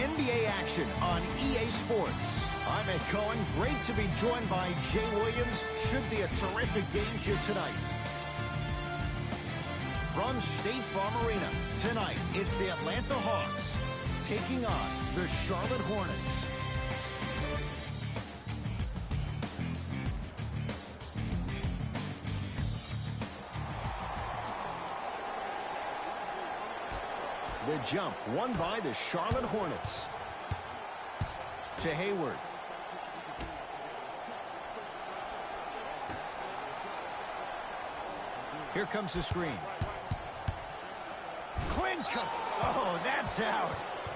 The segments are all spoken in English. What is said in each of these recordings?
NBA action on EA Sports. I'm Ed Cohen. Great to be joined by Jay Williams. Should be a terrific game here tonight. From State Farm Arena, tonight it's the Atlanta Hawks taking on the Charlotte Hornets. The jump won by the Charlotte Hornets. To Hayward. Here comes the screen. Clinton. Oh, that's out.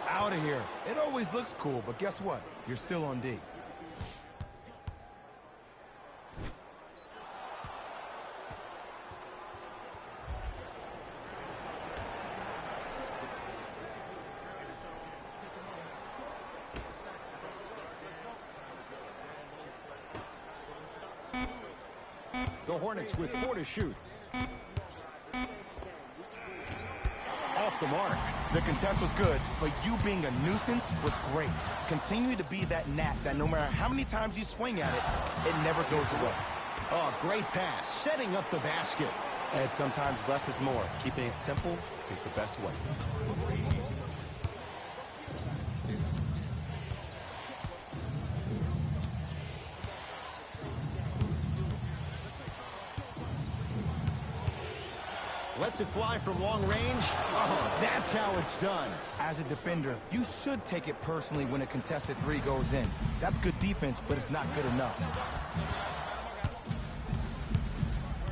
Out of here. It always looks cool, but guess what? You're still on D. The Hornets with 4 to shoot. Off the mark. The contest was good, but you being a nuisance was great. Continue to be that gnat that no matter how many times you swing at it, it never goes away. Oh, great pass, setting up the basket. And sometimes less is more. Keeping it simple is the best way. Lets it fly from long range. Oh, that's how it's done. As a defender, you should take it personally when a contested three goes in. That's good defense, but it's not good enough.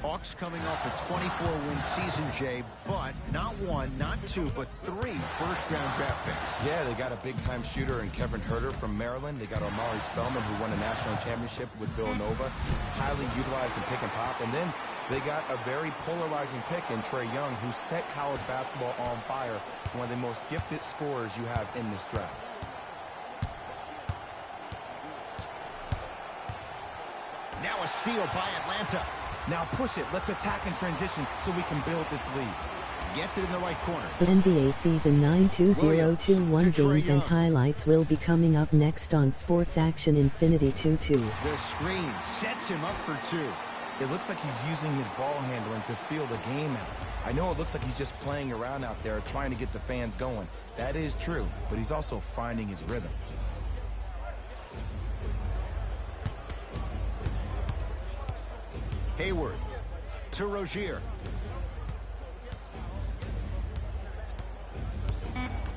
Hawks coming off a 24-win season, Jay, but not 1, not 2, but 3 first-round draft picks. Yeah, they got a big-time shooter in Kevin Huerter from Maryland. They got Omari Spellman, who won a national championship with Villanova, highly utilized in pick and pop. And then they got a very polarizing pick in Trae Young, who set college basketball on fire, one of the most gifted scorers you have in this draft. Now a steal by Atlanta. Now push it. Let's attack in transition so we can build this lead. Gets it in the right corner. NBA Season 9 2021 games and highlights will be coming up next on Sports Action Infinity 2-2. The screen sets him up for 2. It looks like he's using his ball handling to feel the game out. I know it looks like he's just playing around out there trying to get the fans going. That is true, but he's also finding his rhythm. Hayward to Rozier.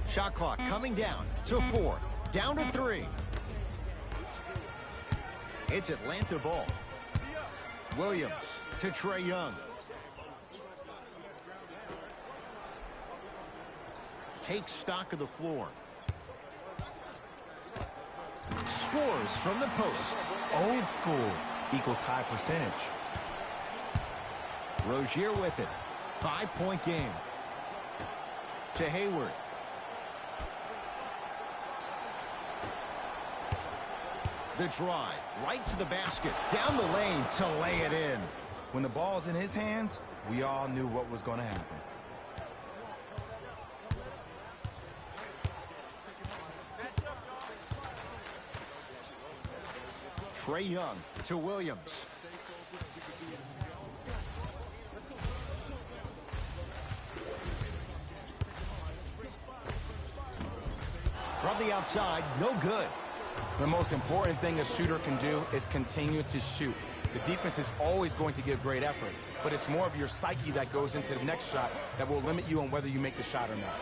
Shot clock coming down to 4. Down to 3. It's Atlanta ball. Williams to Trae Young. Takes stock of the floor. Scores from the post. Old school equals high percentage. Rozier with it. 5-point game. To Hayward. The drive, right to the basket, down the lane to lay it in. When the ball's in his hands, we all knew what was going to happen. Trae Young to Williams. From the outside, no good. The most important thing a shooter can do is continue to shoot. The defense is always going to give great effort, but it's more of your psyche that goes into the next shot that will limit you on whether you make the shot or not.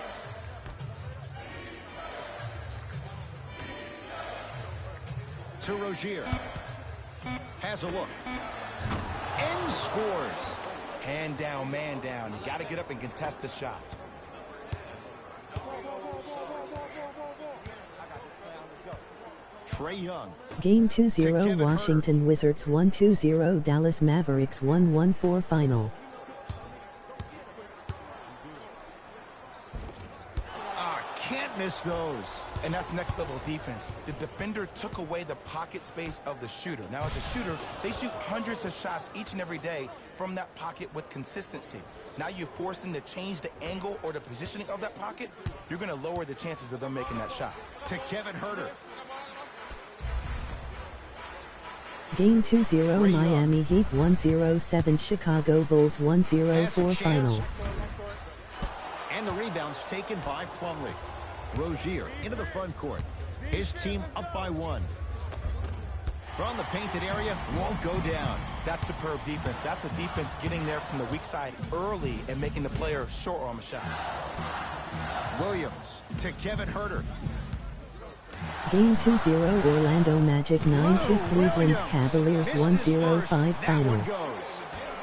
To Rozier. Has a look. And scores. Hand down, man down. You got to get up and contest the shot. Trae Young. Game 2-0 Washington Wizards 1-2-0 Dallas Mavericks 1-1-4 final. Can't miss those. And that's next level defense. The defender took away the pocket space of the shooter. Now, as a shooter, they shoot hundreds of shots each and every day from that pocket with consistency. Now you force them to change the angle or the positioning of that pocket, you're going to lower the chances of them making that shot. To Kevin Herter. Game 2-0 Miami Heat 107 Chicago Bulls 104 final. And the rebound's taken by Plumlee. Rozier into the front court. His team up by 1. From the painted area, won't go down. That's superb defense. That's a defense getting there from the weak side early and making the player short arm a shot. Williams to Kevin Herter. Game 2-0 Orlando Magic 9-2 Cleveland Cavaliers 105 final.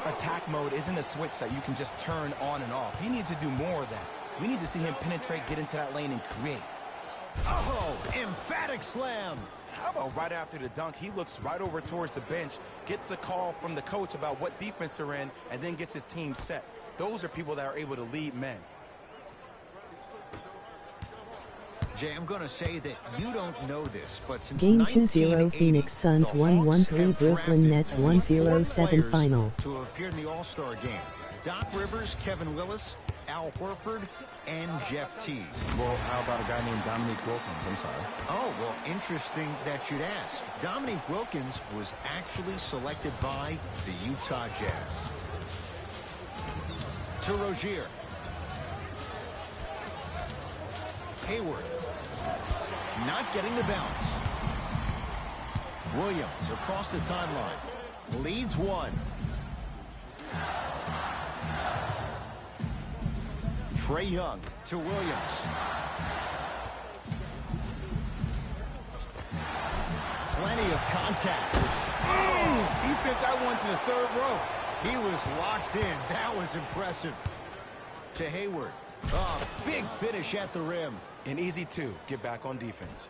Attack mode isn't a switch that you can just turn on and off. He needs to do more of that. We need to see him penetrate, get into that lane, and create. Oh, emphatic slam. How about right after the dunk, he looks right over towards the bench, gets a call from the coach about what defense they're in, and then gets his team set. Those are people that are able to lead men. Jay, I'm going to say that you don't know this, but since Game 2-0 Phoenix Suns 113 Brooklyn Nets 107 final. To appear in the All-Star game. Doc Rivers, Kevin Willis, Al Horford, and Jeff Teague. Well, how about a guy named Dominique Wilkins? I'm sorry. Oh, well, interesting that you'd ask. Dominique Wilkins was actually selected by the Utah Jazz. To Rozier. Hayward. Not getting the bounce. Williams across the timeline. Leads 1. Trae Young to Williams. Plenty of contact. Oh, he sent that one to the third row. He was locked in. That was impressive. To Hayward. Oh, big finish at the rim. An easy 2. Get back on defense.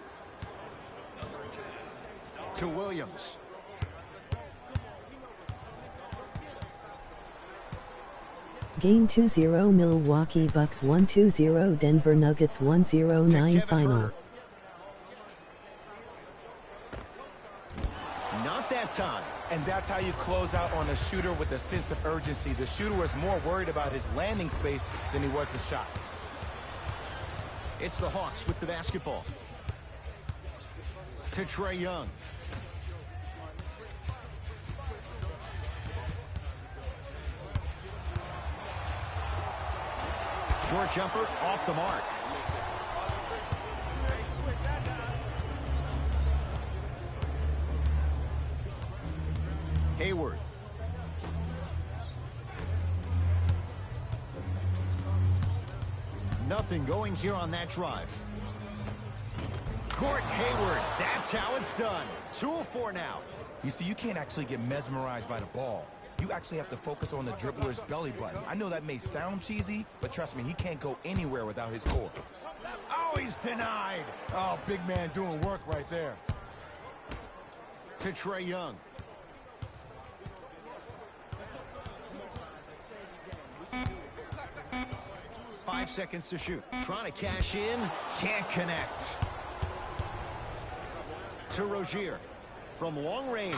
To Williams. Game 2-0 Milwaukee Bucks 120 Denver Nuggets 109 final. Not that time. And that's how you close out on a shooter with a sense of urgency. The shooter was more worried about his landing space than he was his shot. It's the Hawks with the basketball. To Trae Young. Short jumper off the mark. Hayward. Nothing going here on that drive. Gordon Hayward, that's how it's done. 2 of 4 now. You see, you can't actually get mesmerized by the ball. You actually have to focus on the dribbler's belly button. I know that may sound cheesy, but trust me, he can't go anywhere without his core. Oh, he's denied. Oh, big man doing work right there. To Trae Young. Five seconds to shoot. Trying to cash in. Can't connect. To Rozier. From long range.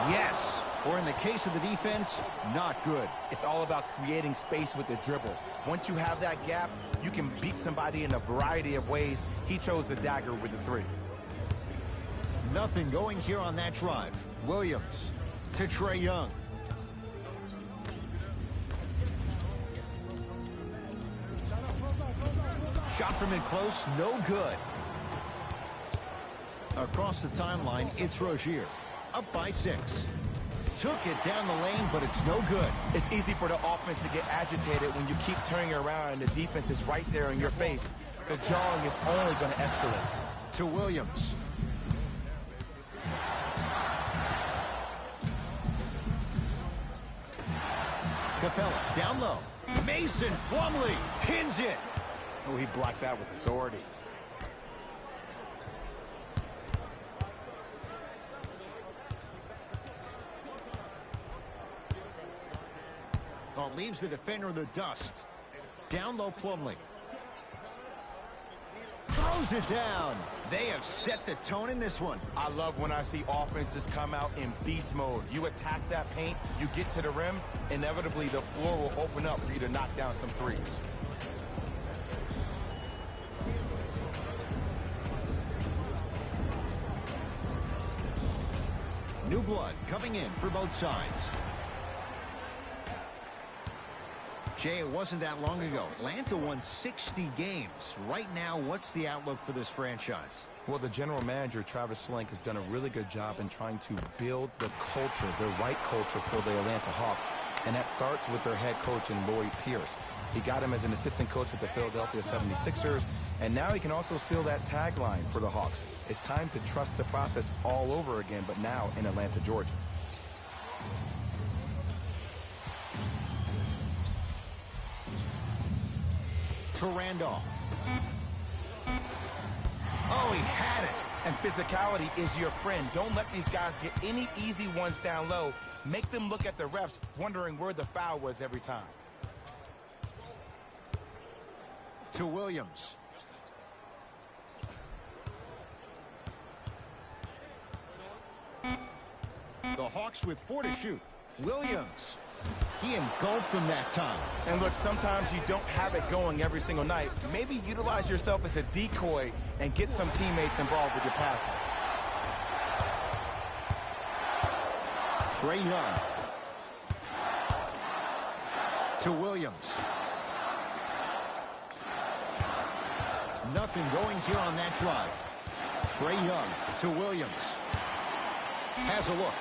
Yes. Or in the case of the defense, not good. It's all about creating space with the dribble. Once you have that gap, you can beat somebody in a variety of ways. He chose the dagger with the 3. Nothing going here on that drive. Williams to Trae Young. Shot from in close, no good. Across the timeline, it's Rozier. Up by 6. Took it down the lane, but it's no good. It's easy for the offense to get agitated when you keep turning around and the defense is right there in your face. The jawing is only going to escalate. To Williams. Capella down low. Mason Plumlee pins it. Oh, he blocked that with authority. Oh, leaves the defender in the dust. Down low Plumlee. throws it down. They have set the tone in this one. I love when I see offenses come out in beast mode. You attack that paint, you get to the rim, inevitably the floor will open up for you to knock down some threes. New blood coming in for both sides. Jay, it wasn't that long ago. Atlanta won 60 games. Right now, what's the outlook for this franchise? Well, the general manager, Travis Schlenk, has done a really good job in trying to build the culture, the right culture for the Atlanta Hawks. And that starts with their head coach in Lloyd Pierce. He got him as an assistant coach with the Philadelphia 76ers, and now he can also steal that tagline for the Hawks. It's time to trust the process all over again, but now in Atlanta, Georgia. To Randolph. Oh, he had it. And physicality is your friend. Don't let these guys get any easy ones down low. Make them look at the refs, wondering where the foul was every time. To Williams. The Hawks with 4 to shoot. Williams. He engulfed him that time. And look, sometimes you don't have it going every single night. Maybe utilize yourself as a decoy and get some teammates involved with your passing. Trae Young. To Williams. Nothing going here on that drive. Trae Young to Williams. Has a look.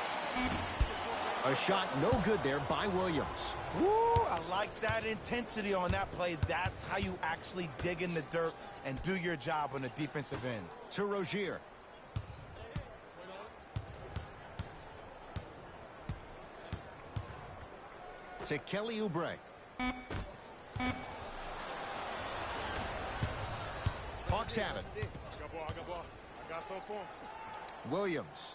A shot no good there by Williams. Woo, I like that intensity on that play. That's how you actually dig in the dirt and do your job on the defensive end. To Rozier. To Kelly Oubre. Hawks have it. I got some for him. Williams.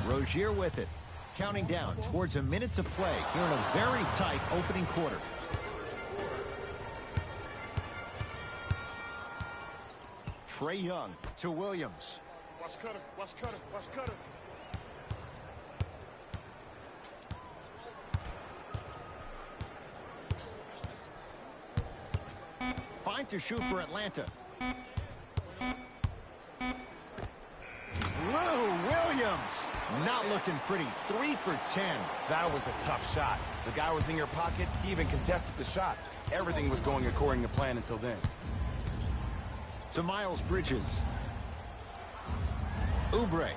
Rozier with it. Counting down towards a minute to play here in a very tight opening quarter. Trae Young to Williams. Watch Cutter, watch Cutter, watch Cutter. Fine to shoot for Atlanta. Lou Williams. Not looking pretty. 3 for 10. That was a tough shot. The guy was in your pocket. He even contested the shot. Everything was going according to plan until then. To Miles Bridges. Oubre.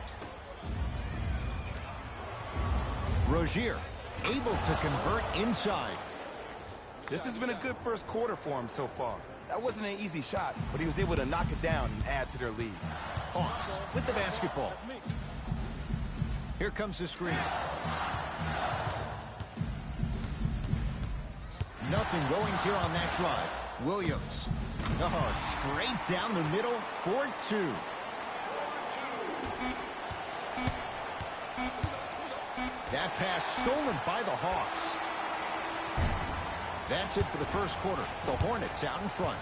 Rozier able to convert inside. This has been a good first quarter for him so far. That wasn't an easy shot, but he was able to knock it down and add to their lead. Hawks with the basketball. Here comes the screen. Nothing going here on that drive. Williams. Oh, straight down the middle. 4-2. That pass stolen by the Hawks. That's it for the first quarter. The Hornets out in front.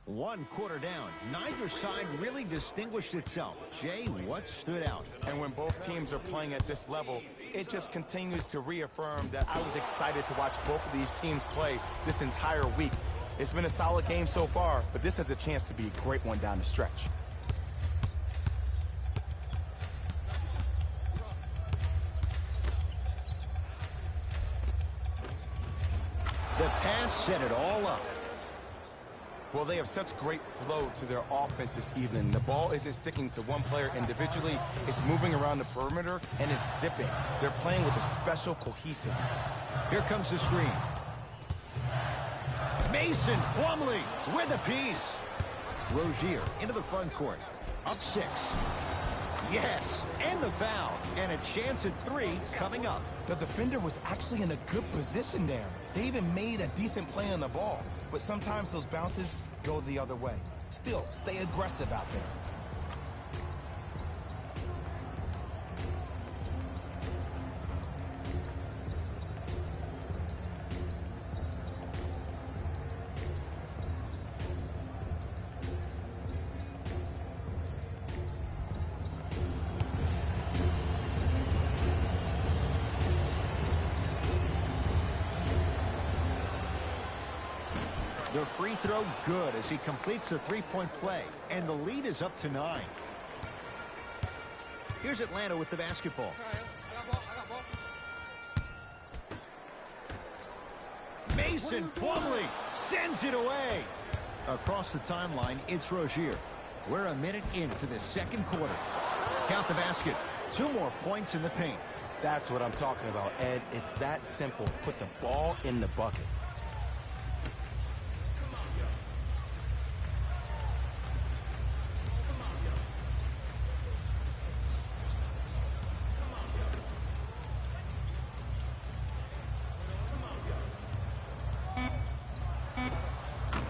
One quarter down. Neither side really distinguished itself. Jay, what stood out? And when both teams are playing at this level, it just continues to reaffirm that I was excited to watch both of these teams play this entire week. It's been a solid game so far, but this has a chance to be a great one down the stretch. The pass set it all up. Well, they have such great flow to their offense this evening. The ball isn't sticking to one player individually. It's moving around the perimeter, and it's zipping. They're playing with a special cohesiveness. Here comes the screen. Mason Plumlee with a piece. Rozier into the front court. Up 6. Yes, and the foul. And a chance at 3 coming up. The defender was actually in a good position there. They even made a decent play on the ball. But sometimes those bounces go the other way. Still, stay aggressive out there. The free throw good as he completes the three-point play, and the lead is up to 9. Here's Atlanta with the basketball. Mason Plumlee sends it away. Across the timeline, it's Rozier. We're a minute into the second quarter. Count the basket. 2 more points in the paint. That's what I'm talking about, Ed. It's that simple. Put the ball in the bucket.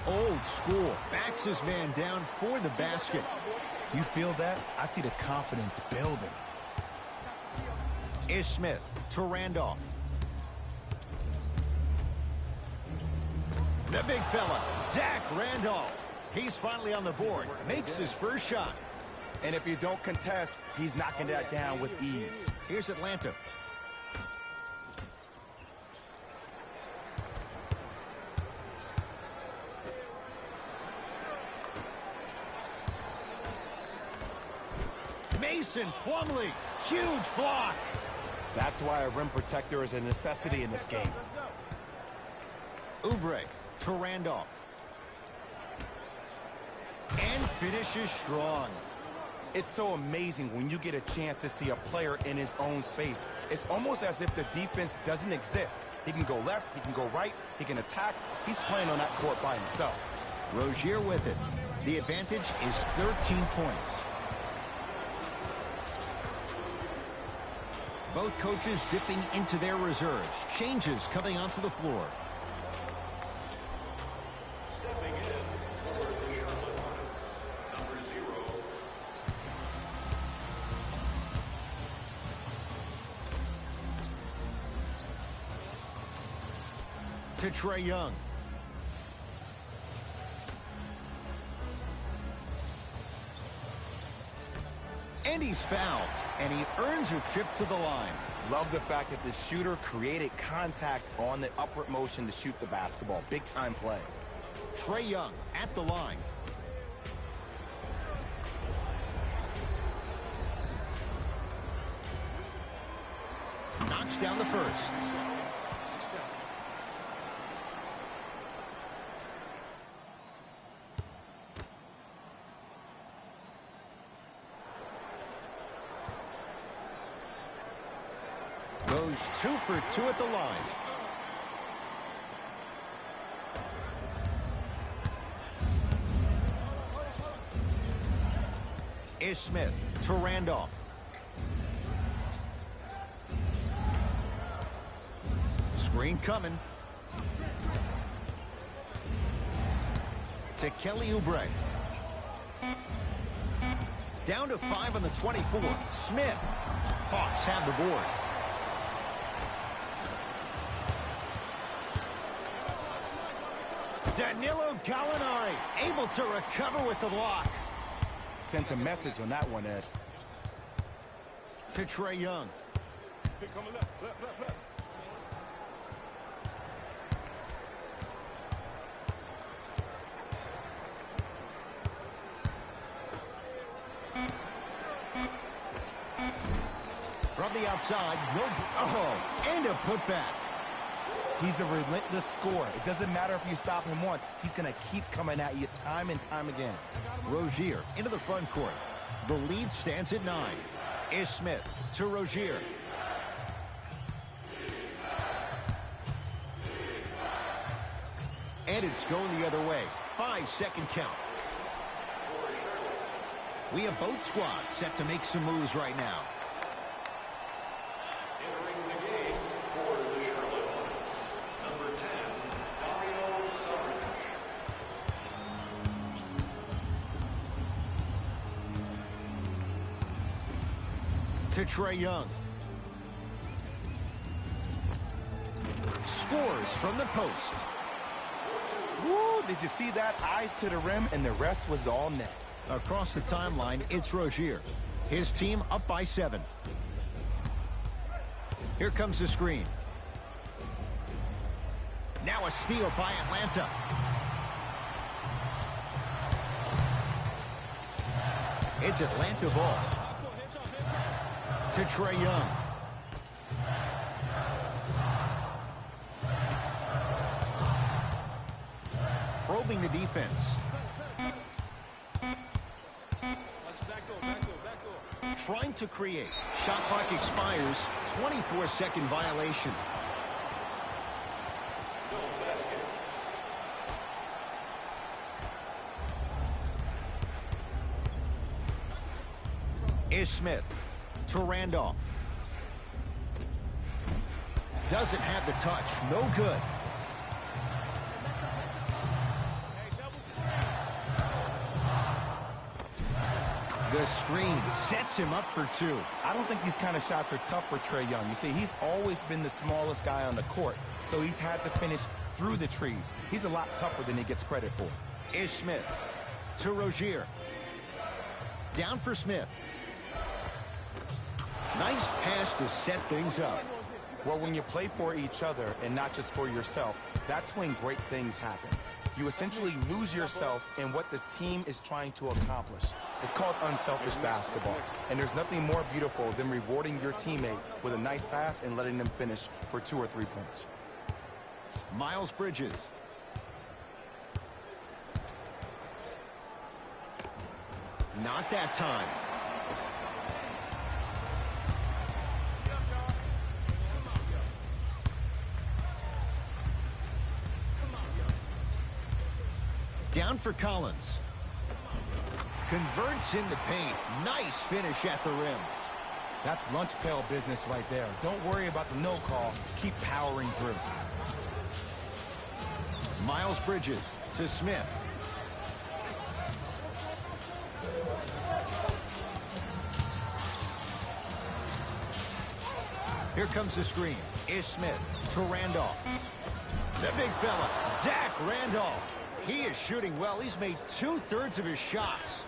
Old school. Backs his man down for the basket. You feel that? I see the confidence building. Ish Smith to Randolph. The big fella, Zach Randolph. He's finally on the board. Makes his first shot. And if you don't contest, he's knocking that down with ease. Here's Atlanta. Mason Plumlee, huge block. That's why a rim protector is a necessity in this game. Oubre to Randolph. And finishes strong. It's so amazing when you get a chance to see a player in his own space. It's almost as if the defense doesn't exist. He can go left, he can go right, he can attack. He's playing on that court by himself. Rozier with it. The advantage is 13 points. Both coaches dipping into their reserves. Changes coming onto the floor. Stepping in for the Charlotte Hornets, number 0. To Trae Young. And he's fouled, and he earns a trip to the line. Love the fact that the shooter created contact on the upward motion to shoot the basketball. Big time play. Trae Young at the line. Knocks down the first. Goes 2 for 2 at the line. Ish Smith to Randolph. Screen coming. To Kelly Oubre. Down to 5 on the 24. Smith. Hawks have the board. Danilo Gallinari able to recover with the block. Sent a message on that one, Ed. To Trae Young. Pick coming left, left, left, left. From the outside, and a putback. He's a relentless scorer. It doesn't matter if you stop him once. He's going to keep coming at you time and time again. Rozier into the front court. The lead stands at 9. Ish Smith to Rozier. And it's going the other way. 5-second count. We have both squads set to make some moves right now. Entering the game for the Charlotte Hornets, number 10, Dario Saric. To Trae Young. Scores from the post. Woo, did you see that? Eyes to the rim, and the rest was all net. Across the timeline, it's Rozier. His team up by 7. Here comes the screen. Now a steal by Atlanta. It's Atlanta ball. To Trae Young. Probing the defense. Trying to create. Shot clock expires. 24-second violation. Ish Smith to Randolph. Doesn't have the touch. No good. The screen sets him up for 2. I don't think these kind of shots are tough for Trae Young. You see, he's always been the smallest guy on the court, so he's had to finish through the trees. He's a lot tougher than he gets credit for. Ish Smith to Rozier. Down for Smith. Nice pass to set things up. Well, when you play for each other and not just for yourself, that's when great things happen. You essentially lose yourself in what the team is trying to accomplish. It's called unselfish basketball, and there's nothing more beautiful than rewarding your teammate with a nice pass and letting them finish for 2 or 3 points. Miles Bridges. Not that time. Down for Collins. Converts in the paint. Nice finish at the rim. That's lunch pail business right there. Don't worry about the no call. Keep powering through. Miles Bridges to Smith. Here comes the screen. Ish Smith to Randolph. The big fella, Zach Randolph. He is shooting well. He's made 2/3 of his shots.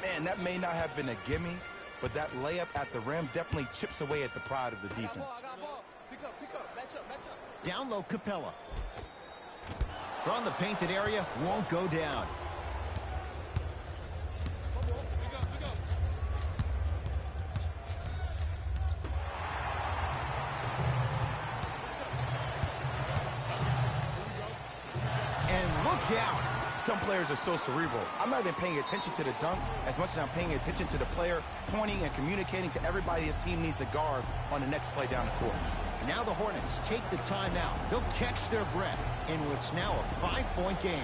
Man, that may not have been a gimme, but that layup at the rim definitely chips away at the pride of the defense. Down low, Capella. From the painted area, won't go down. And look out. Some players are so cerebral. I'm not even paying attention to the dunk as much as I'm paying attention to the player pointing and communicating to everybody his team needs to guard on the next play down the court. Now the Hornets take the timeout. They'll catch their breath in what's now a 5-point game.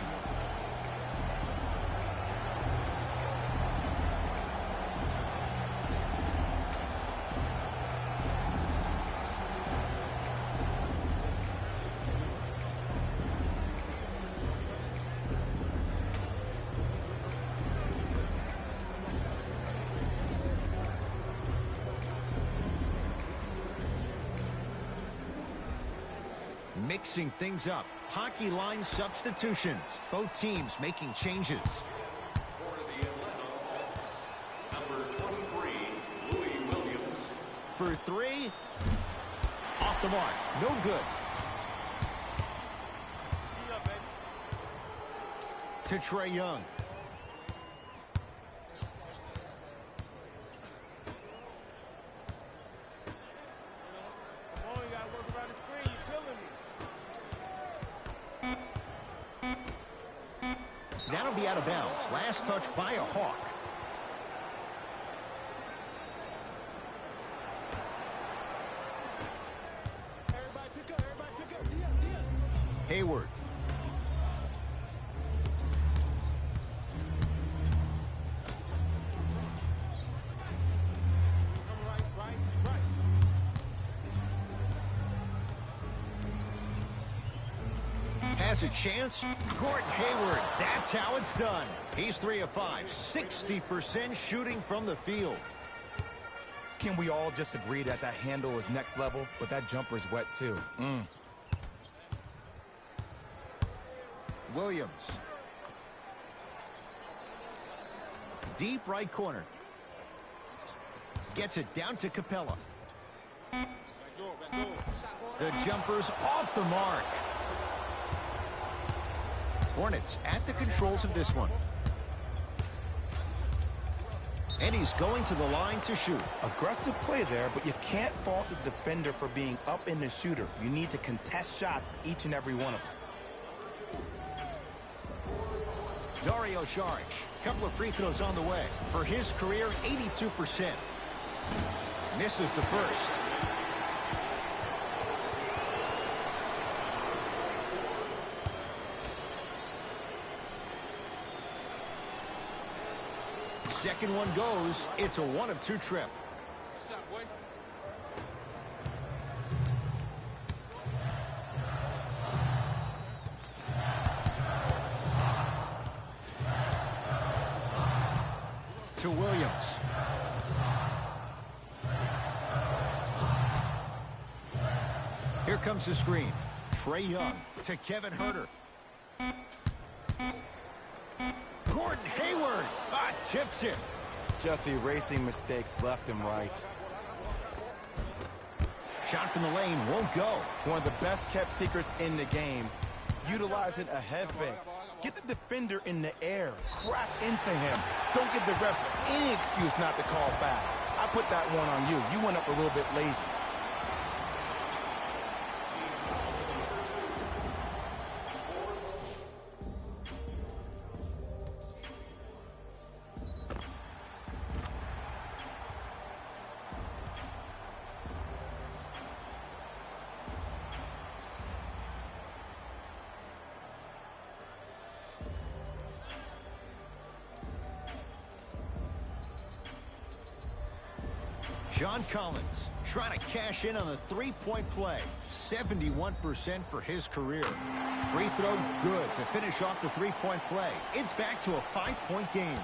Mixing things up. Hockey line substitutions. Both teams making changes. For the Atlanta Hawks, number 23, Louis Williams. For 3. Off the mark. No good. To Trae Young. out of bounds. Last touch by a Hawk. Hayward. Has a chance. Gordon Hayward. That's how it's done. He's 3 of 5. 60% shooting from the field. Can we all just agree that that handle is next level, but that jumper's wet too? Williams. Deep right corner. Gets it down to Capella. The jumper's off the mark. Hornets at the controls of this one. And he's going to the line to shoot. Aggressive play there, but you can't fault the defender for being up in the shooter. You need to contest shots, each and every one of them. Dario Saric, couple of free throws on the way. For his career, 82%. Misses the first. Second one goes. It's a 1 of 2 trip. To Williams. Here comes the screen. Trae Young to Kevin Huerter. Gordon Hayward. Tips it. Just erasing mistakes left and right. Shot from the lane won't go. One of the best kept secrets in the game. Utilizing a head fake. Get the defender in the air. Crack into him. Don't give the refs any excuse not to call foul. I put that one on you. You went up a little bit lazy. John Collins trying to cash in on the three-point play. 71% for his career. Free throw good to finish off the three-point play. It's back to a 5-point game.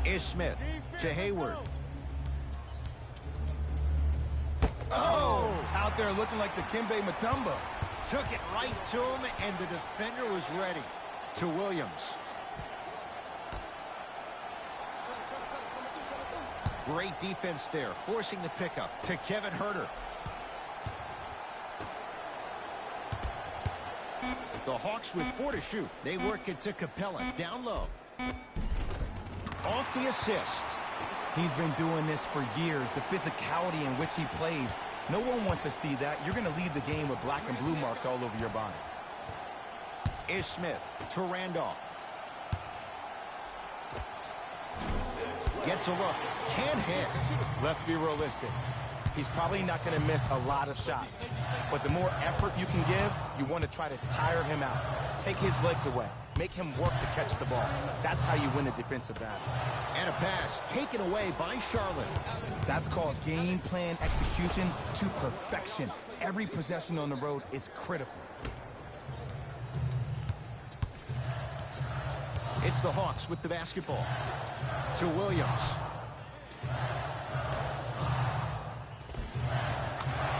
Ish Smith to Hayward. Oh! Out there looking like the Kimbe Mutombo. Took it right to him, and the defender was ready. To Williams. Great defense there, forcing the pickup to Kevin Huerter. The Hawks with 4 to shoot. They work it to Capella, down low. Off the assist. He's been doing this for years. The physicality in which he plays. No one wants to see that. You're going to leave the game with black and blue marks all over your body. Ish Smith to Randolph. Gets a look. Can't hit. Let's be realistic. He's probably not going to miss a lot of shots. But the more effort you can give, you want to try to tire him out. Take his legs away. Make him work to catch the ball. That's how you win a defensive battle. And a pass taken away by Charlotte. That's called game plan execution to perfection. Every possession on the road is critical. It's the Hawks with the basketball. To Williams.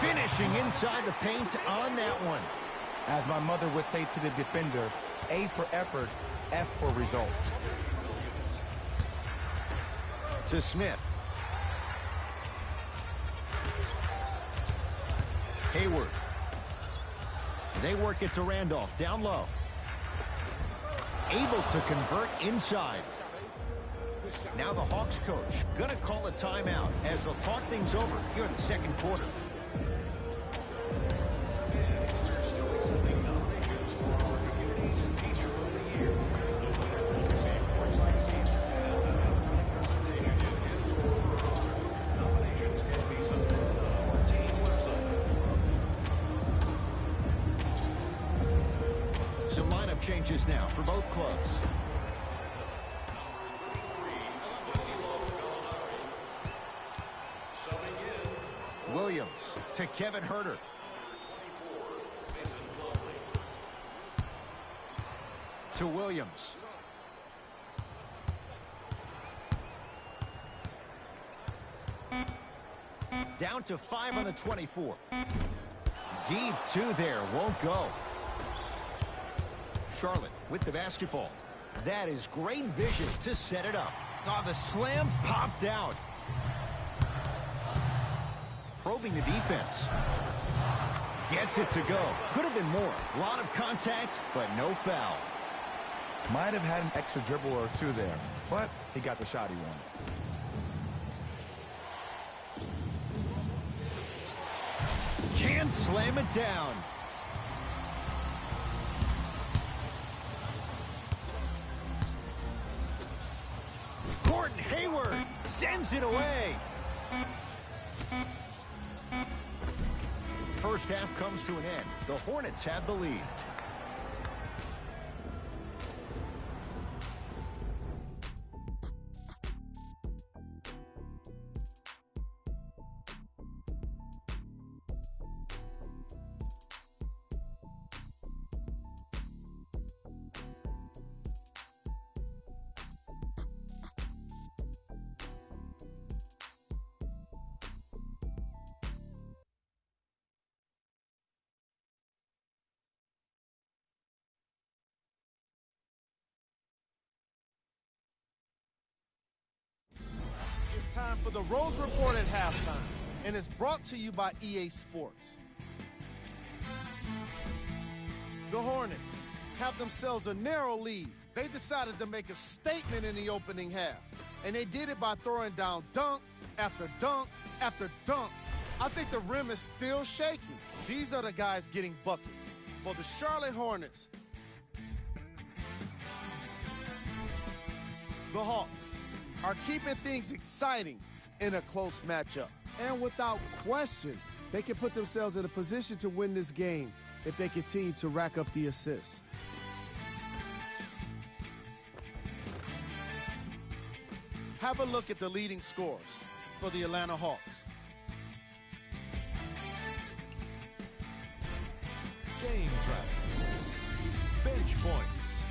Finishing inside the paint on that one. As my mother would say to the defender, A for effort, F for results. To Smith. Hayward. They work it to Randolph, down low. Able to convert inside. Now the Hawks coach going to call a timeout as they'll talk things over here in the second quarter. changes now for both clubs. Williams to Kevin Herter. To Williams. Down to 5 on the 24. Deep 2 there, won't go. Charlotte with the basketball. That is great vision to set it up. Oh, the slam popped out. Probing the defense. Gets it to go. Could have been more. A lot of contact, but no foul. Might have had an extra dribble or two there, but he got the shot he wanted. Can't slam it down. Gordon Hayward sends it away. First half comes to an end. The Hornets have the lead. It's time for the Rose Report at halftime, and it's brought to you by EA Sports. The Hornets have themselves a narrow lead. They decided to make a statement in the opening half, and they did it by throwing down dunk after dunk after dunk. I think the rim is still shaking. These are the guys getting buckets. For the Charlotte Hornets, the Hawks are keeping things exciting in a close matchup. And without question, they can put themselves in a position to win this game if they continue to rack up the assists. Have a look at the leading scorers for the Atlanta Hawks. Game traffic. Bench points.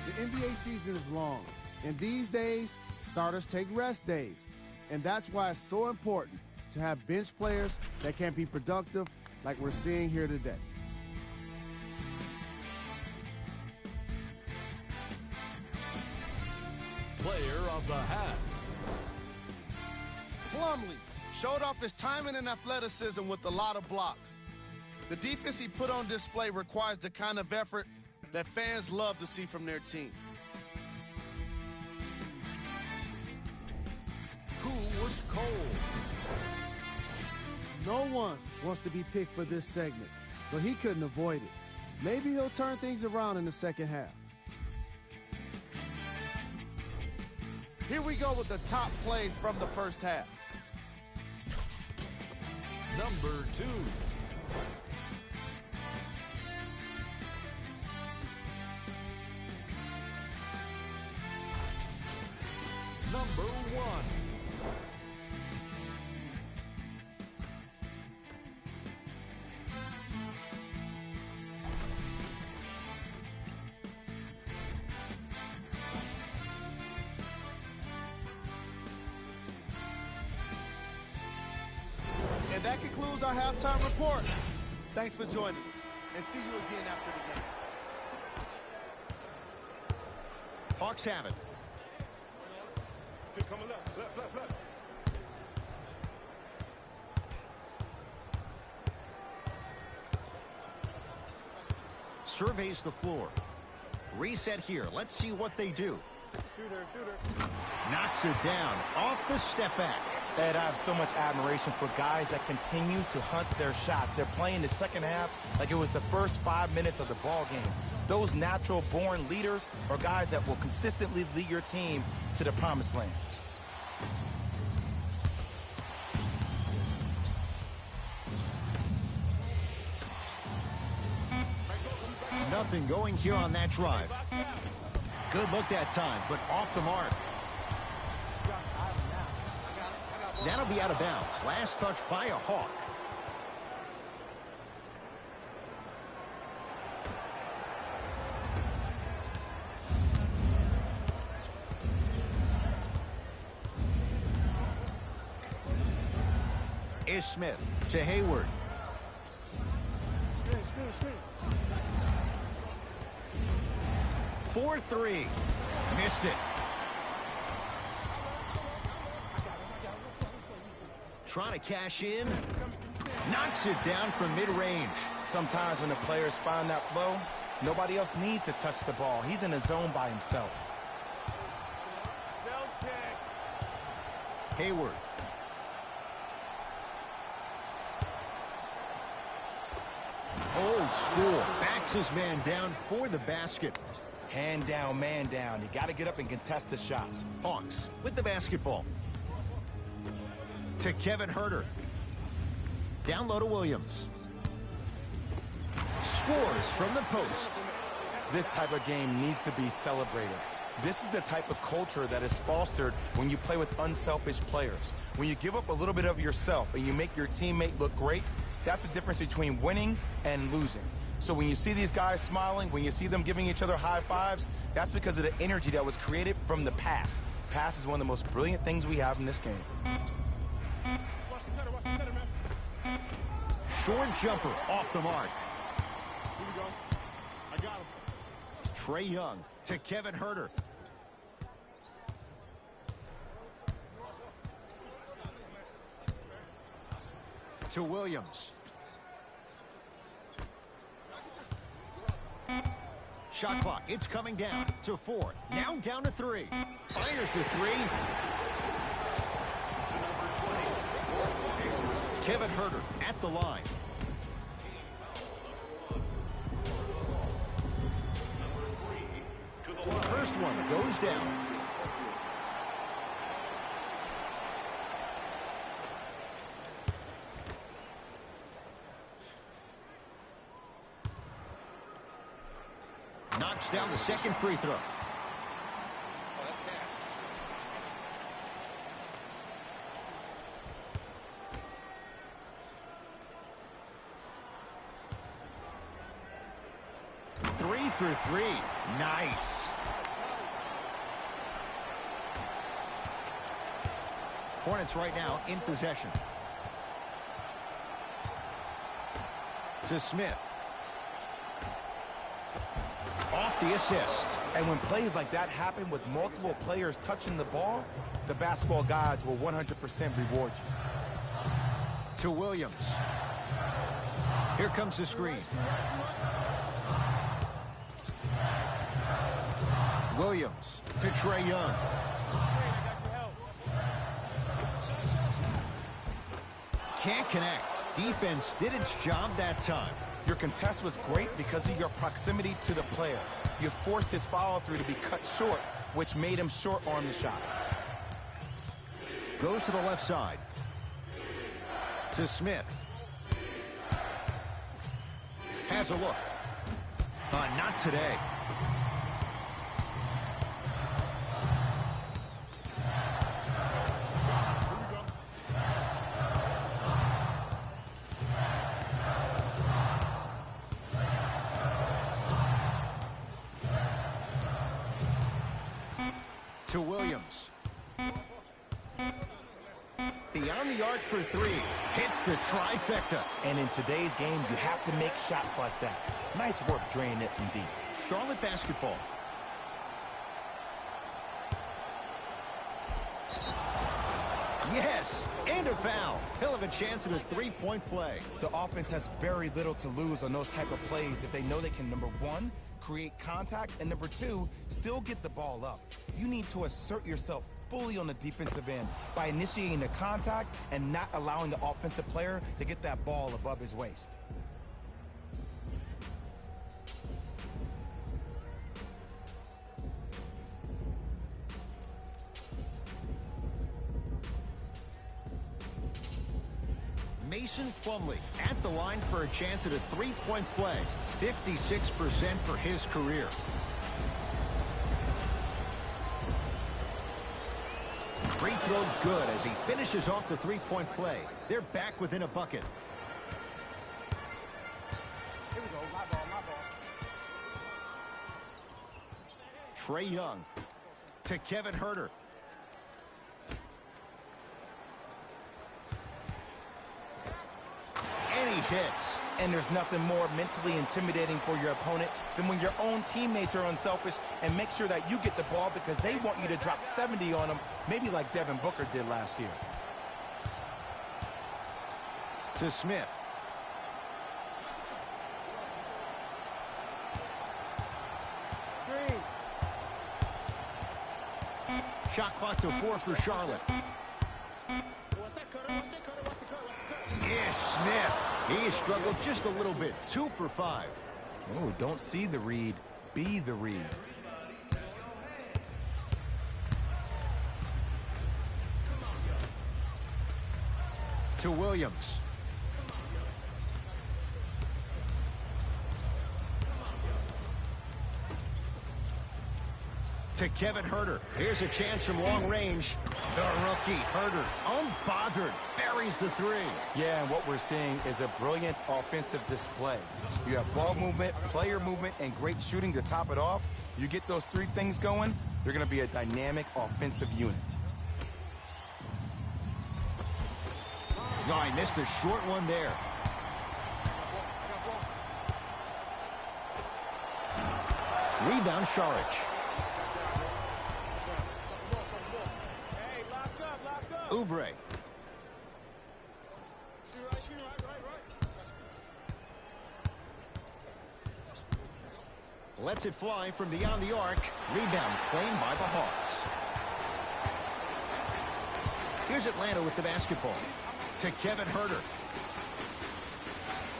The NBA season is long, and these days, starters take rest days. And that's why it's so important to have bench players that can be productive like we're seeing here today. Player of the half. Plumlee showed off his timing and athleticism with a lot of blocks. The defense he put on display requires the kind of effort that fans love to see from their team. Who was cold? No one wants to be picked for this segment, but he couldn't avoid it. Maybe he'll turn things around in the second half. Here we go with the top plays from the first half. Number 2. Number 1. And that concludes our halftime report. Thanks for joining us, and see you again after the game. Hawks have it. They're coming left, left, left, left. Surveys the floor. Reset here. Let's see what they do. Shooter. Knocks it down off the step back. Ed, I have so much admiration for guys that continue to hunt their shot. They're playing the second half like it was the first 5 minutes of the ball game. Those natural-born leaders are guys that will consistently lead your team to the promised land. Another nothing going here on that drive. Good look that time, but off the mark. That'll be out of bounds. Last touch by a Hawk. Is Smith to Hayward. Screen. 4-3. Missed it. Trying to cash in. Knocks it down from mid-range. Sometimes when the players find that flow, nobody else needs to touch the ball. He's in the zone by himself. Cell check. Hayward. Old school. Backs his man down for the basket. Hand down, man down. You got to get up and contest the shot. Hawks with the basketball. To Kevin Herter. Down low to Williams. Scores from the post. This type of game needs to be celebrated. This is the type of culture that is fostered when you play with unselfish players. When you give up a little bit of yourself and you make your teammate look great, that's the difference between winning and losing. So when you see these guys smiling, when you see them giving each other high fives, that's because of the energy that was created from the pass. Pass is one of the most brilliant things we have in this game. Watch the cutter, man. Short jumper off the mark. Here we go. I got him. Trey Young to Kevin Herter. To Williams. Shot clock, it's coming down to 4. Now down to 3. Fires the 3. Kevin Herter at the line. First one goes down. Knocks down the second free throw. Three for 3. Nice. Hornets right now in possession. To Smith. Off the assist. And when plays like that happen with multiple players touching the ball, the basketball gods will 100% reward you. To Williams. Here comes the screen. Williams to Trey Young. Can't connect. Defense did its job that time. Your contest was great because of your proximity to the player. You forced his follow-through to be cut short, which made him short-arm the shot. Goes to the left side. To Smith. Has a look. Not today. To Williams. Beyond the arc for 3. Hits the trifecta. And in today's game, you have to make shots like that. Nice work draining it from deep. Charlotte basketball. Yes, and a foul. He'll have a chance at a three-point play. The offense has very little to lose on those type of plays if they know they can, number 1, create contact, and number 2, still get the ball up. You need to assert yourself fully on the defensive end by initiating the contact and not allowing the offensive player to get that ball above his waist. Mason Plumlee at the line for a chance at a three-point play. 56% for his career. Free throw good as he finishes off the three-point play. They're back within a bucket. Here we go. My ball, my ball. Trae Young to Kevin Huerter. And he hits. And there's nothing more mentally intimidating for your opponent than when your own teammates are unselfish and make sure that you get the ball because they want you to drop 70 on them, maybe like Devin Booker did last year. To Smith. Screen. Shot clock to 4 for Charlotte. What's that cutter? What's that cutter? What's the cutter? What's the cutter? Ish Smith. He struggled just a little bit. 2 for 5. Oh, don't see the read, be the read. To Williams. To Kevin Huerter. Here's a chance from long range. The rookie, Huerter, unbothered, buries the three. Yeah, and what we're seeing is a brilliant offensive display. You have ball movement, player movement, and great shooting to top it off. You get those three things going, you're going to be a dynamic offensive unit. Oh, he missed a short one there. Rebound, Saric. Hey, lock up, lock up. Oubre. Shoot right. Lets it fly from beyond the arc. Rebound claimed by the Hawks. Here's Atlanta with the basketball. To Kevin Huerter.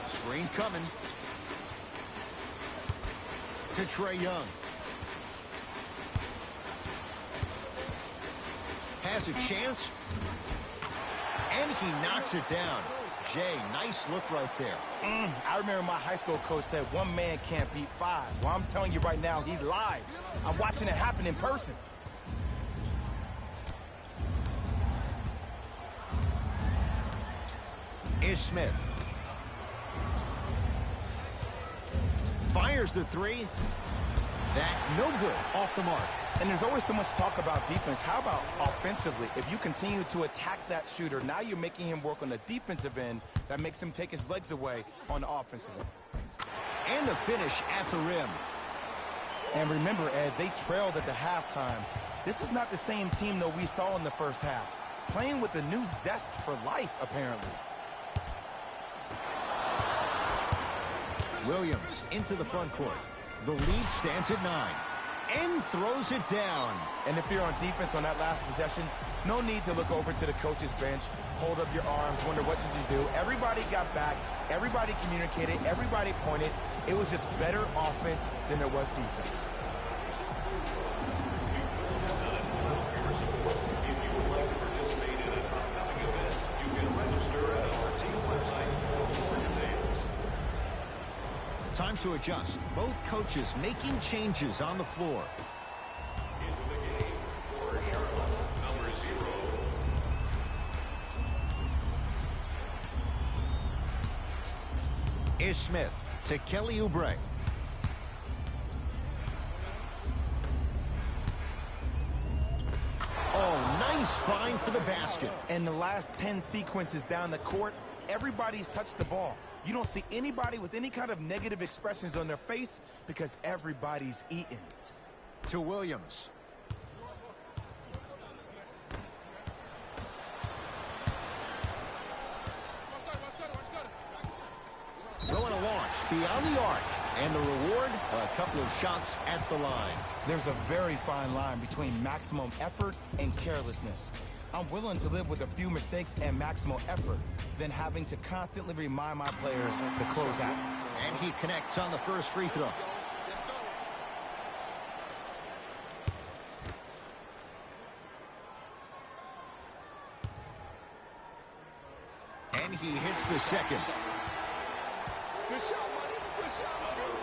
Screen coming. To Trae Young. Has a chance. And he knocks it down. Jay, nice look right there. I remember my high school coach said one man can't beat five. Well, I'm telling you right now, he lied. I'm watching it happen in person. Is Smith. Fires the three. That no good, off the mark. And there's always so much talk about defense. How about offensively? If you continue to attack that shooter, now you're making him work on the defensive end. That makes him take his legs away on the offensive end. And the finish at the rim. And remember, Ed, they trailed at the halftime. This is not the same team that we saw in the first half. Playing with a new zest for life, apparently. Williams into the front court. The lead stands at 9. And throws it down. And if you're on defense on that last possession, no need to look over to the coach's bench, hold up your arms, wonder what did you do. Everybody got back. Everybody communicated. Everybody pointed. It was just better offense than there was defense. If you would like to participate in an upcoming event, you can register at our team website for more details. Time to adjust. Both coaches making changes on the floor. Into the game for Charlotte, number 0. Is Smith to Kelly Oubre. Oh, nice find for the basket. And the last 10 sequences down the court, everybody's touched the ball. You don't see anybody with any kind of negative expressions on their face because everybody's eating. To Williams. Going to launch beyond the arc. And the reward, a couple of shots at the line. There's a very fine line between maximum effort and carelessness. I'm willing to live with a few mistakes and maximum effort than having to constantly remind my players to close out. And he connects on the first free throw. And he hits the second. Good shot, buddy. Good shot, buddy.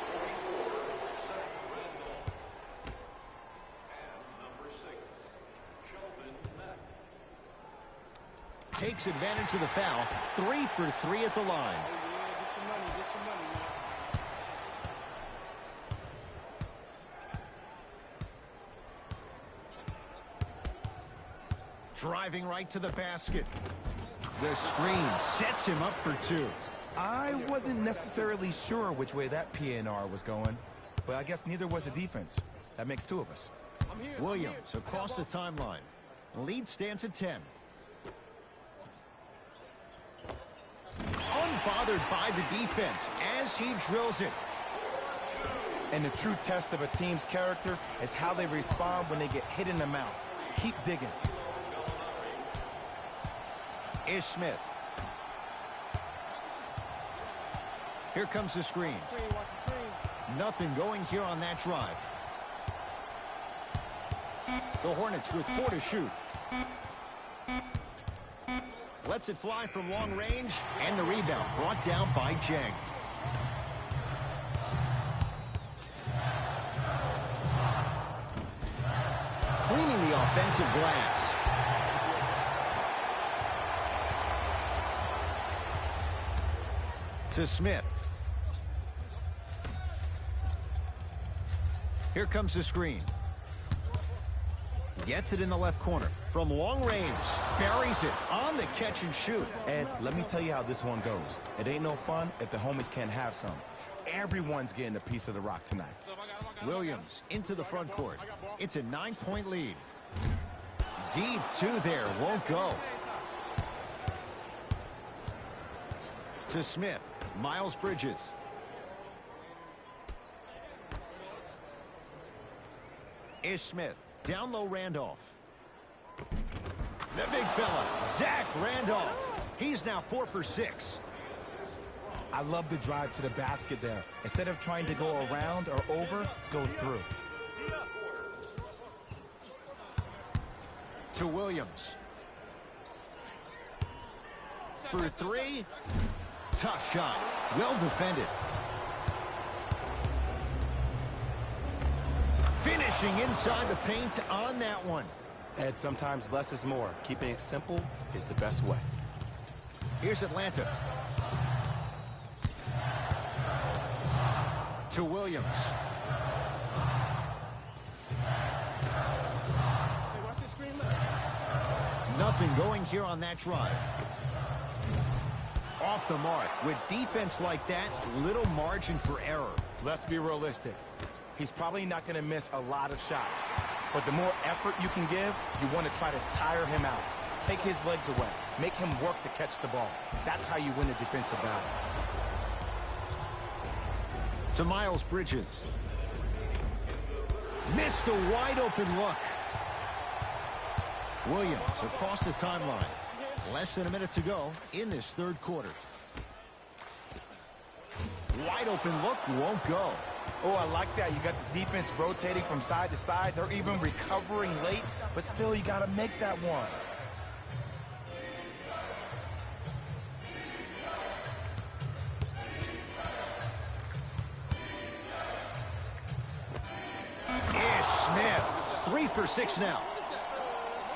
Takes advantage of the foul. 3 for 3 at the line. Yeah, get your money, man. Driving right to the basket. The screen sets him up for 2. I wasn't necessarily sure which way that PNR was going, but I guess neither was the defense. That makes 2 of us. I'm here. Williams across the timeline. Lead stands at 10. Unbothered by the defense as he drills it. And the true test of a team's character is how they respond when they get hit in the mouth. Keep digging. Ish Smith. Here comes the screen. Screen, watch the screen. Nothing going here on that drive. The Hornets with 4 to shoot. Lets it fly from long range, and the rebound brought down by Jeng. Cleaning the offensive glass. To Smith. Here comes the screen. Gets it in the left corner. From long range, buries it on the catch and shoot. Ed, let me tell you how this one goes. It ain't no fun if the homies can't have some. Everyone's getting a piece of the rock tonight. Williams into the front court. It's a 9-point lead. Deep 2 there, won't go. To Smith. Miles Bridges. Ish Smith. Down low Randolph. The big fella, Zach Randolph. He's now 4 for 6. I love the drive to the basket there. Instead of trying to go around or over, go through. To Williams. For 3. Tough shot. Well defended. Finishing inside the paint on that one. Ed, sometimes less is more. Keeping it simple is the best way. Here's Atlanta. To Williams. Hey, watch the screen. Nothing going here on that drive. Off the mark. With defense like that, little margin for error. Let's be realistic. He's probably not going to miss a lot of shots. But the more effort you can give, you want to try to tire him out. Take his legs away. Make him work to catch the ball. That's how you win a defensive battle. To Miles Bridges. Missed a wide open look. Williams across the timeline. Less than a minute to go in this third quarter. Wide open look won't go. Oh, I like that. You got the defense rotating from side to side. They're even recovering late, but still you got to make that one. Ish Smith, 3 for 6 now.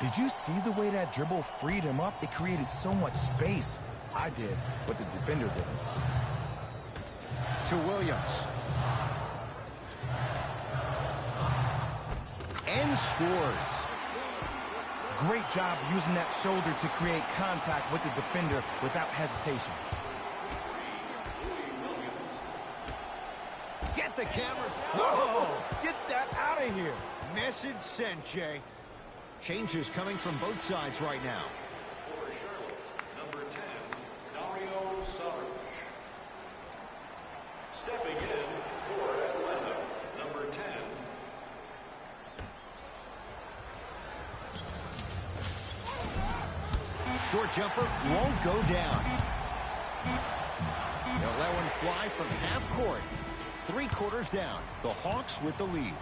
Did you see the way that dribble freed him up? It created so much space. I did, but the defender didn't. To Williams. And scores. Great job using that shoulder to create contact with the defender without hesitation. Get the cameras. Whoa! Get that out of here! Message sent, Jay. Changes coming from both sides right now. For Charlotte, number 10, Dario Saric. Stepping in for Atlanta, number 10. Short jumper won't go down. They'll let one fly from half court. 3 quarters down. The Hawks with the lead.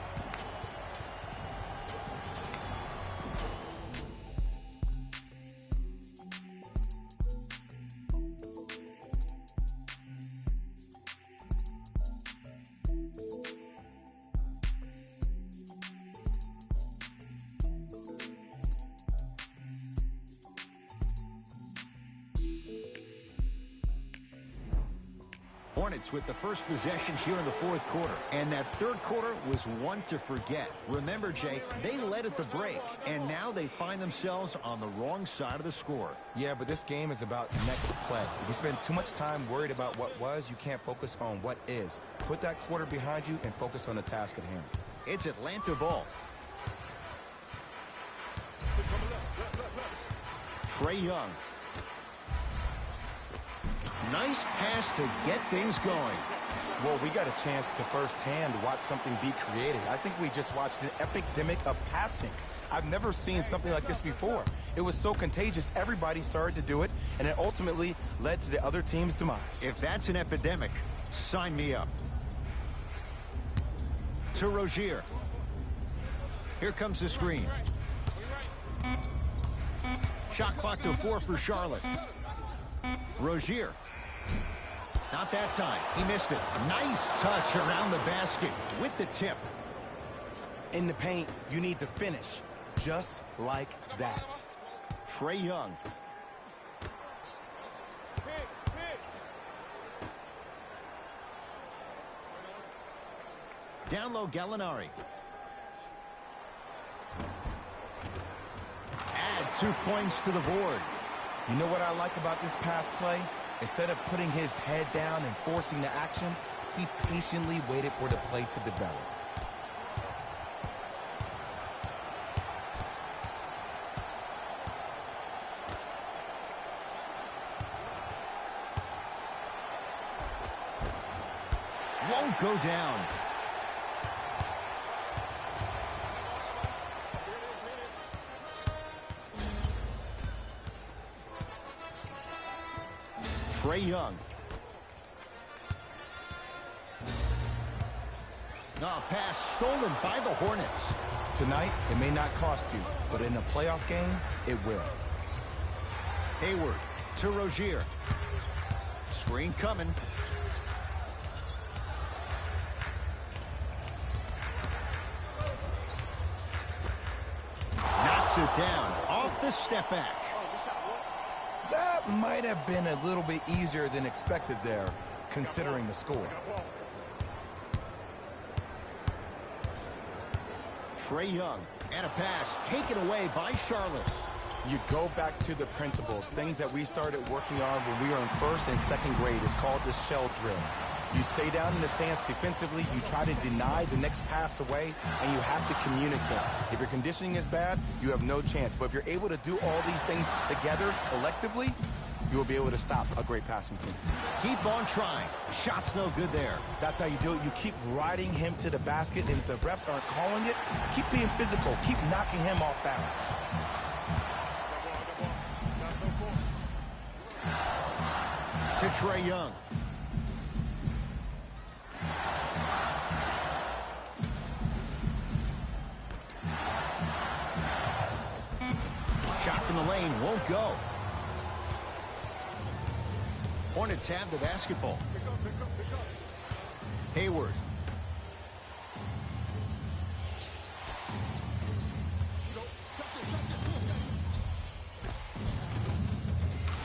Hornets with the first possession here in the fourth quarter. And that third quarter was one to forget. Remember, Jay, they led at the break, and now they find themselves on the wrong side of the score. Yeah, but this game is about next play. If you spend too much time worried about what was, you can't focus on what is. Put that quarter behind you and focus on the task at hand. It's Atlanta ball. Trae Young. Nice pass to get things going. Well, we got a chance to firsthand watch something be created. I think we just watched an epidemic of passing. I've never seen something like this before. It was so contagious, everybody started to do it, and it ultimately led to the other team's demise. If that's an epidemic, sign me up. To Rozier. Here comes the screen. Shot clock to 4 for Charlotte. Rozier. Not that time. He missed it. Nice touch around the basket with the tip. In the paint, you need to finish just like that. Trae Young. Down low, Gallinari. Add 2 points to the board. You know what I like about this pass play? Instead of putting his head down and forcing the action, he patiently waited for the play to develop. Won't go down. Trae Young. Pass stolen by the Hornets. Tonight, it may not cost you, but in a playoff game, it will. Hayward to Rozier. Screen coming. Knocks it down off the step back. That might have been a little bit easier than expected there, considering the score. Trae Young, and a pass taken away by Charlotte. You go back to the principles, things that we started working on when we were in first and second grade. It's called the shell drill. You stay down in the stance defensively, you try to deny the next pass away, and you have to communicate. If your conditioning is bad, you have no chance. But if you're able to do all these things together, collectively, you will be able to stop a great passing team. Keep on trying. Shot's no good there. That's how you do it. You keep riding him to the basket, and if the refs aren't calling it, keep being physical. Keep knocking him off balance. To Trae Young. Shot from the lane won't go. Hornets have the basketball. Hayward.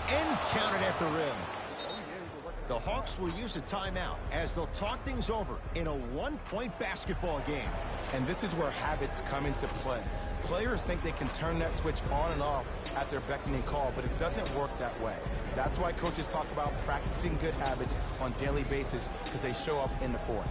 And counted at the rim. The Hawks will use a timeout as they'll talk things over in a one-point basketball game. And this is where habits come into play. Players think they can turn that switch on and off at their beckoning call, but it doesn't work that way. That's why coaches talk about practicing good habits on a daily basis, because they show up in the fourth.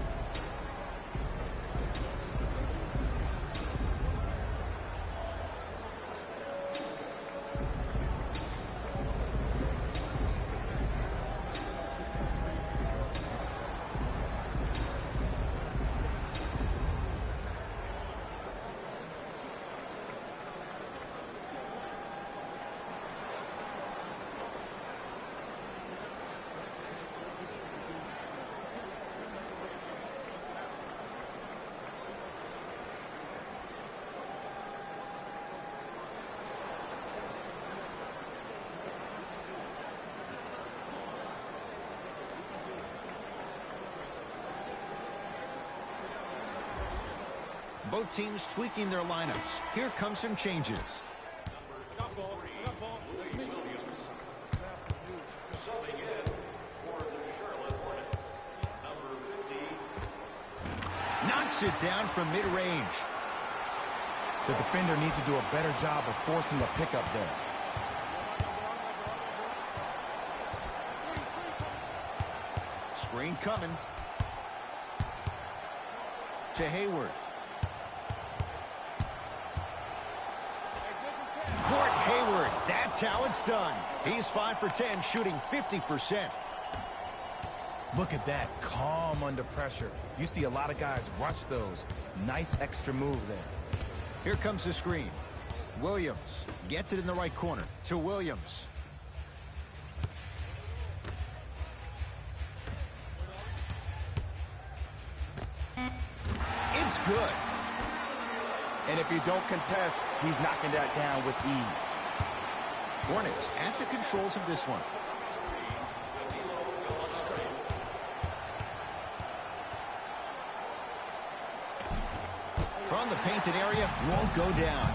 Both teams tweaking their lineups. Here come some changes. Subbing in for the Charlotte Hornets. knocks it down from mid-range. The defender needs to do a better job of forcing the pickup there. Screen coming. To Hayward. Court Hayward, that's how it's done. He's 5 for 10, shooting 50%. Look at that, calm under pressure. You see a lot of guys rush those. Nice extra move there. Here comes the screen. Williams gets it in the right corner to Williams. It's good. And if you don't contest, he's knocking that down with ease. Hornets at the controls of this one. From the painted area, won't go down.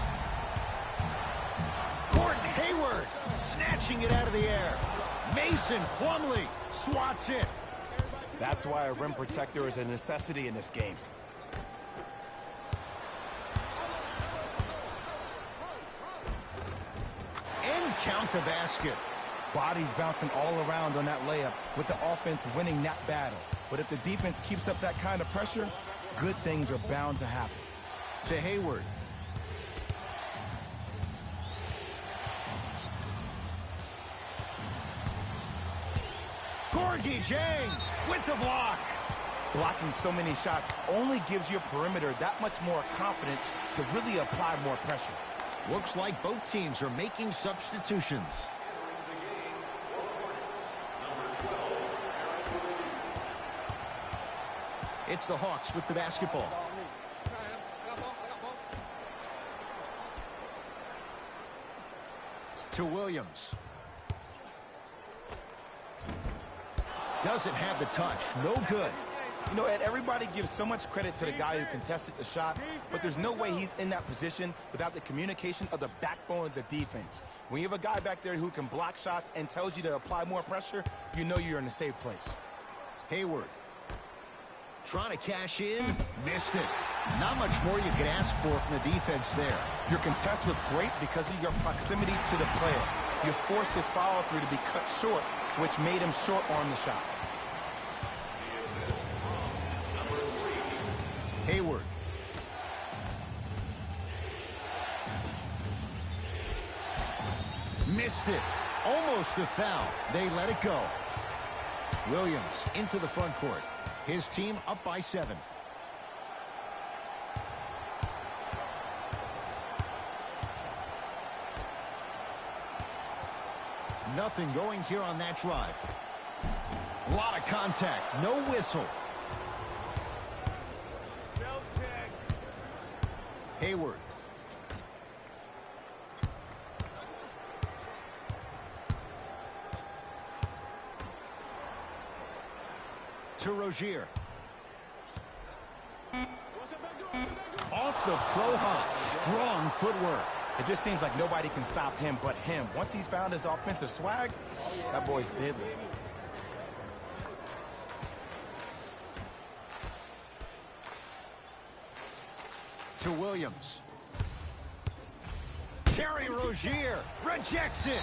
Gordon Hayward snatching it out of the air. Mason Plumlee swats it. That's why a rim protector is a necessity in this game. And count the basket. Bodies bouncing all around on that layup with the offense winning that battle. But if the defense keeps up that kind of pressure, good things are bound to happen. To Hayward. Gorgie Jang with the block. Blocking so many shots only gives your perimeter that much more confidence to really apply more pressure. Looks like both teams are making substitutions. It's the Hawks with the basketball. To Williams. Doesn't have the touch. No good. You know, Ed, everybody gives so much credit to the guy who contested the shot, but there's no way he's in that position without the communication of the backbone of the defense. When you have a guy back there who can block shots and tells you to apply more pressure, you know you're in a safe place. Hayward. Trying to cash in. Missed it. Not much more you could ask for from the defense there. Your contest was great because of your proximity to the player. You forced his follow-through to be cut short, which made him short-arm the shot. Hayward. Missed it. Almost a foul. They let it go. Williams into the front court. His team up by 7. Nothing going here on that drive. A lot of contact. No whistle. Hayward. To Rozier. Off the pro hop. Strong footwork. It just seems like nobody can stop him but him. Once he's found his offensive swag, that boy's deadly. To Williams. Terry Rozier rejects it.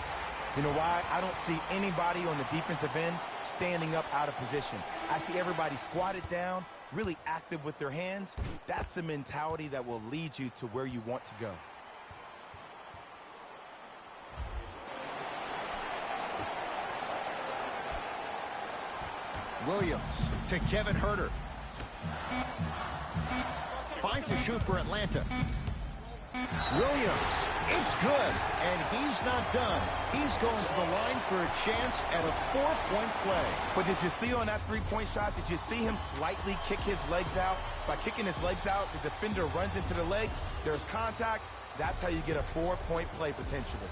You know why? I don't see anybody on the defensive end standing up out of position. I see everybody squatted down, really active with their hands. That's the mentality that will lead you to where you want to go. Williams to Kevin Herter. 5 to shoot for Atlanta. Williams, it's good, and he's not done. He's going to the line for a chance at a 4-point play. But did you see on that three-point shot, did you see him slightly kick his legs out? By kicking his legs out, the defender runs into the legs. There's contact. That's how you get a 4-point play potentially.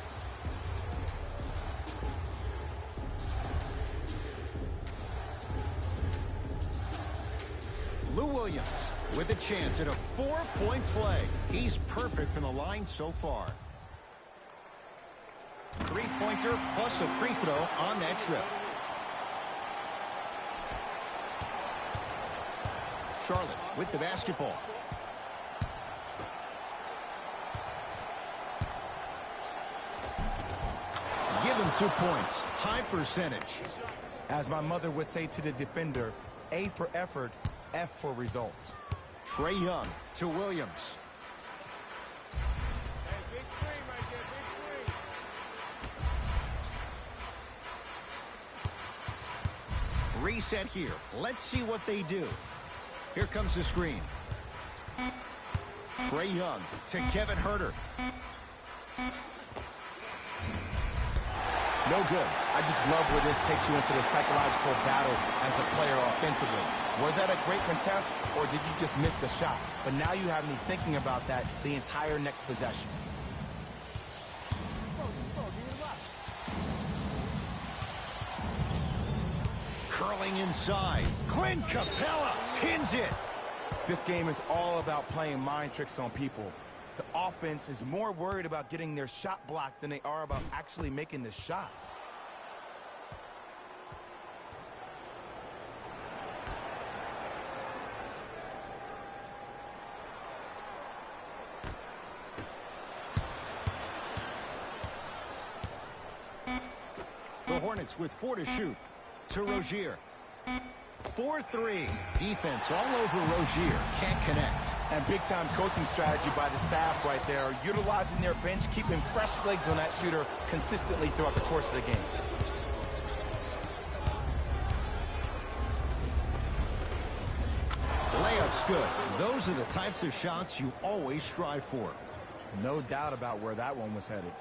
Lou Williams with a chance at a 4-point play. He's perfect from the line so far. 3-pointer plus a free throw on that trip. Charlotte with the basketball. Give him 2 points. High percentage. As my mother would say to the defender, A for effort, F for results. Trae Young to Williams. Big three right there, big three. Reset here. Let's see what they do. Here comes the screen. Trae Young to Kevin Huerter. No good. I just love where this takes you into the psychological battle as a player offensively. Was that a great contest, or did you just miss the shot? But now you have me thinking about that the entire next possession. Curling inside. Clint Capella pins it. This game is all about playing mind tricks on people. The offense is more worried about getting their shot blocked than they are about actually making the shot. The Hornets with 4 to shoot. To Rozier. 4-3. Defense all over Rozier. Can't connect. And big-time coaching strategy by the staff right there, utilizing their bench, keeping fresh legs on that shooter consistently throughout the course of the game. Layup's good. Those are the types of shots you always strive for. No doubt about where that one was headed.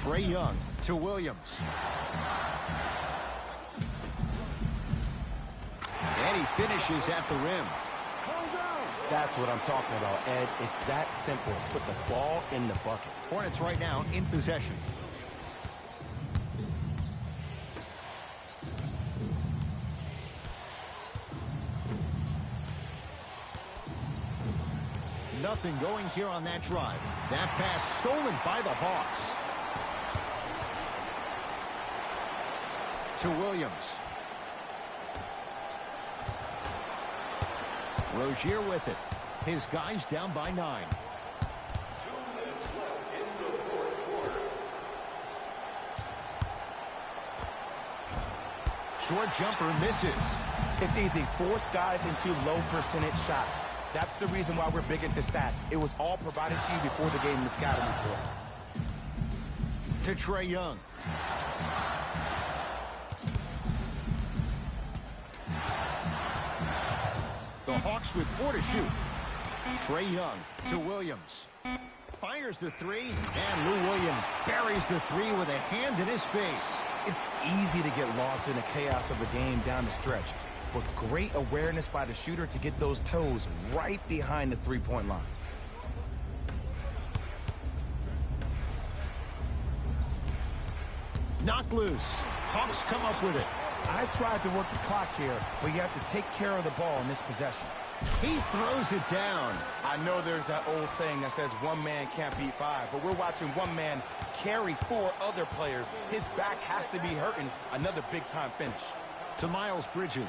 Trae Young to Williams. And he finishes at the rim. That's what I'm talking about, Ed. It's that simple. Put the ball in the bucket. Hornets right now in possession. Nothing going here on that drive. That pass stolen by the Hawks. To Williams. Rozier with it. His guys down by 9. 2 minutes left in the fourth quarter. Short jumper misses. It's easy. Force guys into low percentage shots. That's the reason why we're big into stats. It was all provided to you before the game in the scouting report. To Trae Young. The Hawks with 4 to shoot. Trae Young to Williams. Fires the 3, and Lou Williams buries the 3 with a hand in his face. It's easy to get lost in the chaos of the game down the stretch, but great awareness by the shooter to get those toes right behind the three-point line. Knocked loose. Hawks come up with it. I tried to work the clock here, but you have to take care of the ball in this possession. He throws it down. I know there's that old saying that says one man can't beat 5, but we're watching one man carry 4 other players. His back has to be hurting. Another big-time finish. To Miles Bridges.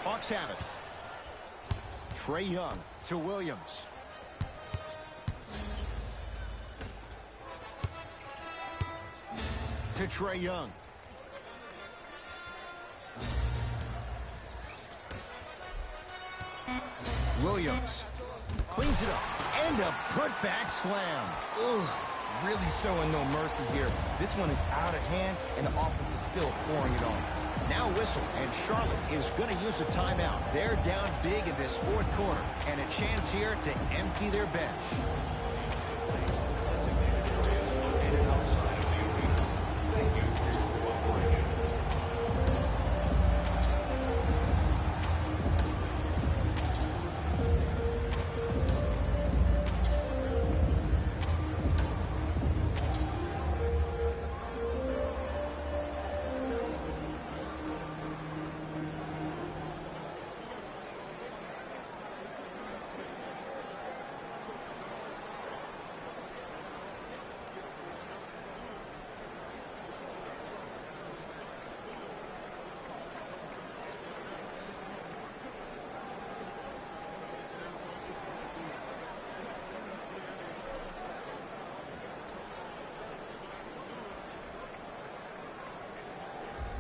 Hawks have it. Trae Young to Williams. To Trae Young. Williams cleans it up. And a putback slam. Oof, really showing no mercy here. This one is out of hand, and the offense is still pouring it on. Now whistle, and Charlotte is going to use a timeout. They're down big in this fourth quarter, and a chance here to empty their bench.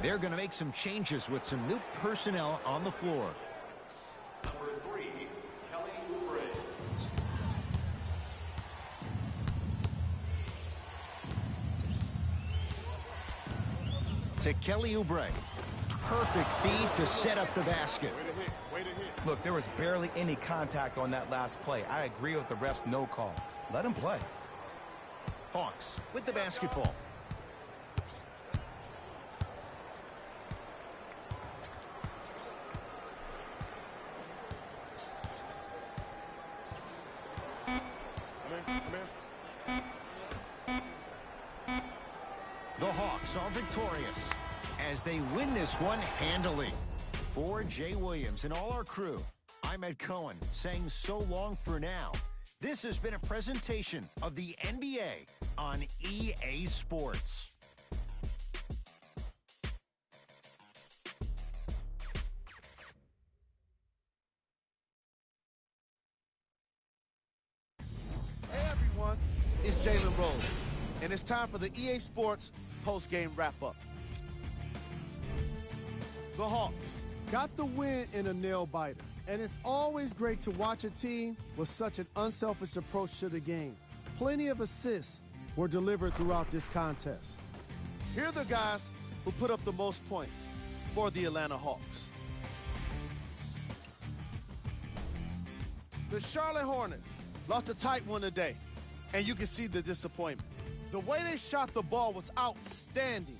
They're going to make some changes with some new personnel on the floor. Number 3, Kelly Oubre. To Kelly Oubre. Perfect feed to set up the basket. Look, there was barely any contact on that last play. I agree with the ref's no call. Let him play. Hawks with the basketball. The Hawks are victorious as they win this one handily. For Jay Williams and all our crew, I'm Ed Cohen saying so long for now. This has been a presentation of the NBA on EA Sports. Hey everyone, it's Jalen Rose, and it's time for the EA Sports post-game wrap-up. The Hawks got the win in a nail-biter, and it's always great to watch a team with such an unselfish approach to the game. Plenty of assists were delivered throughout this contest. Here are the guys who put up the most points for the Atlanta Hawks. The Charlotte Hornets lost a tight one today, and you can see the disappointment. The way they shot the ball was outstanding,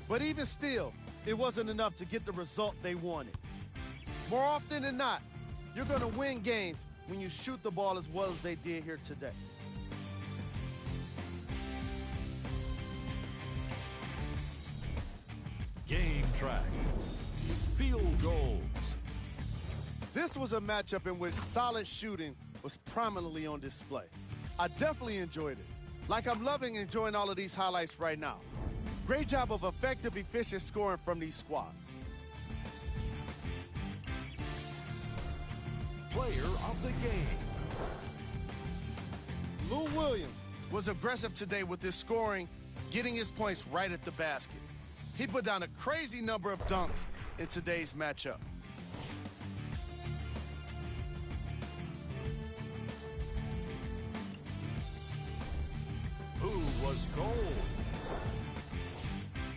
but even still, it wasn't enough to get the result they wanted. More often than not, you're going to win games when you shoot the ball as well as they did here today. Game track. Field goals. This was a matchup in which solid shooting was prominently on display. I definitely enjoyed it. Like I'm loving enjoying all of these highlights right now. Great job of effective, efficient scoring from these squads. Player of the game. Lou Williams was aggressive today with his scoring, getting his points right at the basket. He put down a crazy number of dunks in today's matchup. Who was gold?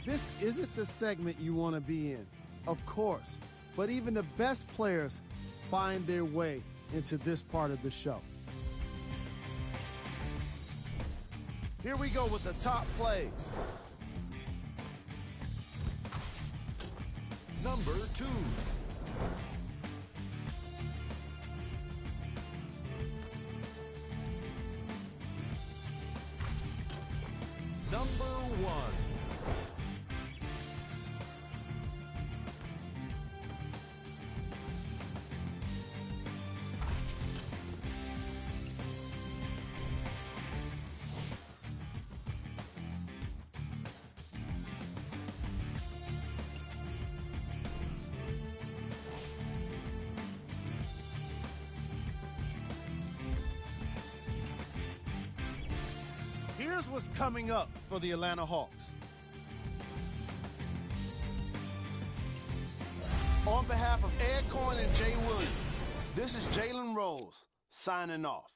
This isn't the segment you want to be in, of course, but even the best players find their way into this part of the show. Here we go with the top plays. Number 2. Number 1. Here's what's coming up for the Atlanta Hawks. On behalf of Ed Cohen and Jay Williams, this is Jalen Rose signing off.